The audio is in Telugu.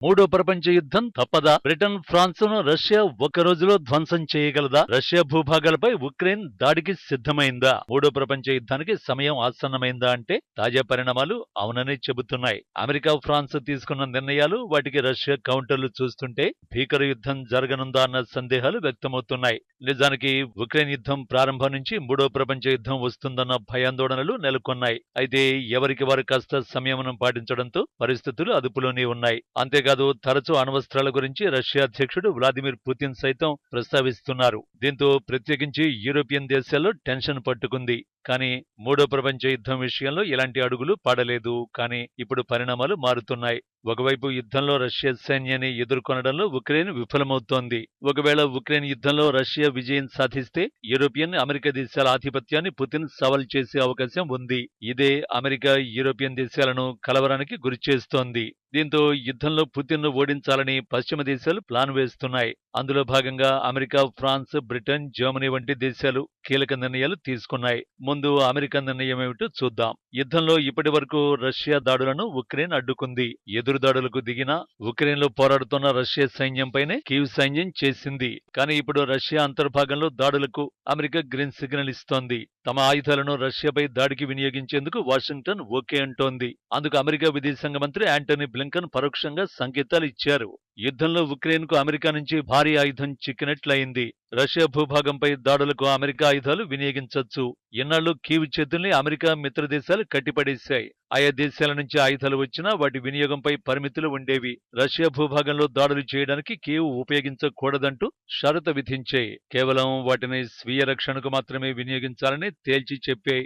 మూడో ప్రపంచ యుద్ధం తప్పదా? బ్రిటన్, ఫ్రాన్స్ను రష్యా ఒక్క రోజులో ధ్వంసం చేయగలదా? రష్యా భూభాగాలపై ఉక్రెయిన్ దాడికి సిద్ధమైందా? మూడో ప్రపంచ యుద్ధానికి సమయం ఆసన్నమైందా అంటే తాజా పరిణామాలు అవునని చెబుతున్నాయి. అమెరికా, ఫ్రాన్స్ తీసుకున్న నిర్ణయాలు, వాటికి రష్యా కౌంటర్లు చూస్తుంటే భీకర యుద్ధం జరగనుందా అన్న సందేహాలు వ్యక్తమవుతున్నాయి. నిజానికి ఉక్రెయిన్ యుద్ధం ప్రారంభం నుంచి మూడో ప్రపంచ యుద్ధం వస్తుందన్న భయాందోళనలు నెలకొన్నాయి. అయితే ఎవరికి వారు కాస్త సంయమనం పాటించడంతో పరిస్థితులు అదుపులోనే ఉన్నాయి. అంతేకాదు తరచూ అణ్వస్త్రాల గురించి రష్యా అధ్యక్షుడు వ్లాదిమిర్ పుతిన్ సైతం ప్రస్తావిస్తున్నారు. దీంతో ప్రత్యేకించి యూరోపియన్ దేశాల్లో టెన్షన్ పట్టుకుంది. కానీ మూడో ప్రపంచ యుద్ధం విషయంలో ఇలాంటి అడుగులు పడలేదు. కానీ ఇప్పుడు పరిణామాలు మారుతున్నాయి. ఒకవైపు యుద్ధంలో రష్యా సైన్యాన్ని ఎదుర్కొనడంలో ఉక్రెయిన్ విఫలమవుతోంది. ఒకవేళ ఉక్రెయిన్ యుద్ధంలో రష్యా విజయం సాధిస్తే యూరోపియన్, అమెరికా దేశాల ఆధిపత్యాన్ని పుతిన్ సవాల్ చేసే అవకాశం ఉంది. ఇదే అమెరికా, యూరోపియన్ దేశాలను కలవరానికి గురిచేస్తోంది. దీంతో యుద్ధంలో పుతిన్ను ఓడించాలని పశ్చిమ దేశాలు ప్లాన్ వేస్తున్నాయి. అందులో భాగంగా అమెరికా, ఫ్రాన్స్, బ్రిటన్, జర్మనీ వంటి దేశాలు కీలక నిర్ణయాలు తీసుకున్నాయి. ముందు అమెరికా నిర్ణయం ఏమిటో చూద్దాం. యుద్ధంలో ఇప్పటి వరకు రష్యా దాడులను ఉక్రెయిన్ అడ్డుకుంది. ఎదురు దాడులకు దిగినా ఉక్రెయిన్లో పోరాడుతున్న రష్యా సైన్యంపైనే కీవ్ సైన్యం చేసింది. కానీ ఇప్పుడు రష్యా అంతర్భాగంలో దాడులకు అమెరికా గ్రీన్ సిగ్నల్ ఇస్తోంది. తమ ఆయుధాలను రష్యాపై దాడికి వినియోగించేందుకు వాషింగ్టన్ ఓకే అంటోంది. అందుకు అమెరికా విదేశాంగ మంత్రి యాంటనీ బ్లింకన్ పరోక్షంగా సంకేతాలు ఇచ్చారు. యుద్ధంలో ఉక్రెయిన్కు అమెరికా నుంచి భారీ ఆయుధం చిక్కినట్లయింది. రష్యా భూభాగంపై దాడులకు అమెరికా ఆయుధాలు వినియోగించొచ్చు. ఇన్నాళ్లు కీవ్ చేతుల్ని అమెరికా మిత్రదేశాలు కట్టిపడేశాయి. ఆయా దేశాల నుంచి ఆయుధాలు వచ్చినా వాటి వినియోగంపై పరిమితులు ఉండేవి. రష్యా భూభాగంలో దాడులు చేయడానికి కీవ్ ఉపయోగించకూడదంటూ షరతు విధించాయి. కేవలం వాటిని స్వీయ రక్షణకు మాత్రమే వినియోగించాలని తేల్చి చెప్పాయి.